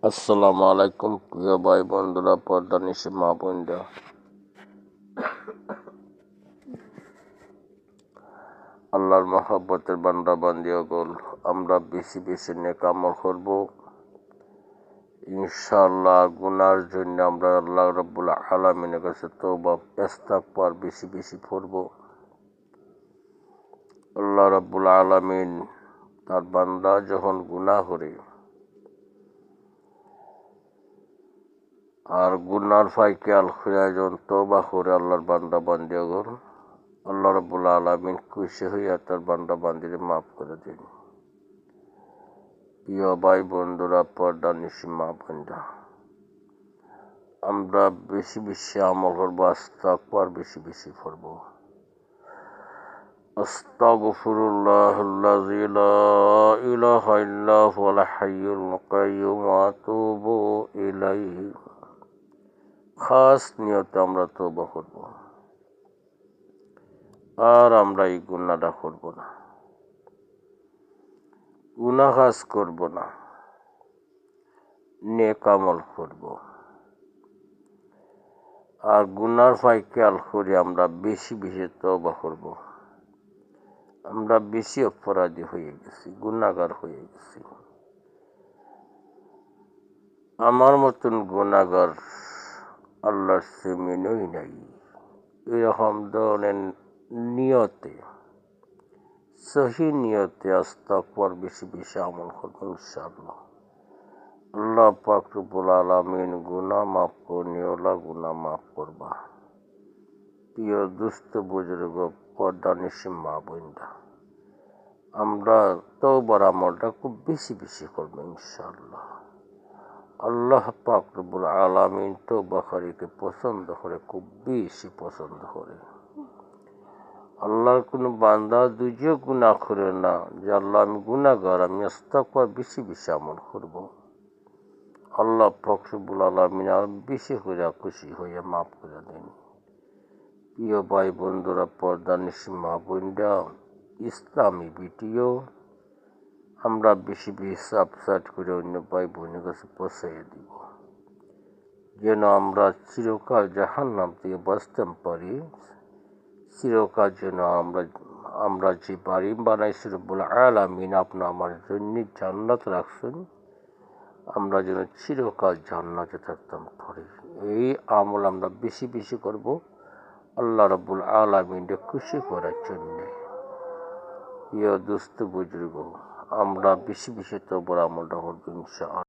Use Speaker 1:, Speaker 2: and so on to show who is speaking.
Speaker 1: আসসালামু আলাইকুম প্রিয় ভাই বন্ধুরা, পর্দা নিশে মা বোনরা, আল্লাহর মহব্বতের বান্দা বান্দিগণ, আমরা বেশি বেশি নেক আমল করব ইনশাআল্লাহ। গুনার জন্য আমরা আল্লাহ রাব্বুল আলামিনের কাছে তওবা ইস্তিগফার বেশি বেশি করব। আল্লাহ রাব্বুল আলামিন তার বান্দা যখন গুনাহ করে আর গুনার ফাইকে আল খুঁজা তওবা করে আল্লাহর বান্দা বান্দিগণ, আল্লাহ রাব্বুল আলামিন খুশি হইয়া তার বান্দা বান্দিরে মাফ করে দিন। প্রিয় ভাই বন্ধুরা, পর্দা নিশি মা বোনরা, আমরা বেশি বেশি আমল করবো, ইস্তিগফার বেশি বেশি করব। আস্তাগফিরুল্লাহাল্লাযী লা ইলাহা ইল্লা হুয়াল হাইয়ুল কাইয়্যুম ওয়া আতুবু ইলাইহি। খাস নিয়তে আমরা তওবা করব, আর আমরা এই গুনাহটা করব না, গুনাহ কাজ করব না, নেক আমল করব। আর গুনার ফাইকে আল করে আমরা বেশি বেশি তওবা করব। আমরা বেশি অপরাধী হয়ে গেছি, গুনাহগার হয়ে গেছি। আমার মতন গুনাহগার আল্লাহর জমিনেই নাই। এরকম ধরনের নিয়তে, সহি নিয়তে ইস্তিগফার বেশি বেশি আমল করব ইনশাআল্লাহ। আল্লাহ পাক রব্বুল আলামিন গুনাহ মাফ করনিওয়ালা, গুনাহ মাফ করবা। প্রিয় দুস্থ বুজুর্গ, পর্দা নিশি মা বোনরা, আমরা তওবার আমলটা খুব বেশি বেশি করব ইনশাআল্লাহ। আল্লাহ পাক রব্বুল আলামিন তওবাকারীকে পছন্দ করে, খুব বেশি পছন্দ করে। আল্লাহর কোনো বান্দা দুইও গুনাহ করে না যে আল্লাহ আমি গুনাহগার, আমি ইস্তিগফার বেশি বেশি আমল করব। আল্লাহ পাক রব্বুল আলামিন আর বেশি করে খুশি হয়ে মাফ করে দেন। প্রিয় ভাই বন্ধুরা, পর্দা নিশি মা বোনরা, ইসলামী ভিডিও আমরা বেশি বেশি সাবস্ক্রাইব করে অন্য ভাই বোনের কাছে পৌঁছাইয়ে দিব, যেন আমরা চিরকাল জাহান্নাম থেকে বাঁচতে পারি। চিরকাল যেন আমরা যে বাড়ি বানাইছি রব্বুল আলামিন আপনি আমার জন্য জান্নাত রাখছেন, আমরা যেন চিরকাল জান্নাতে থাকতাম পারি। এই আমল আমরা বেশি বেশি করব আল্লাহ রাব্বুল আলামিনকে খুশি করার জন্যে। প্রিয় দোস্ত বুজুর্গ, আমরা বেশি বেশি তওবার আমলটা করব ইনশাআল্লাহ।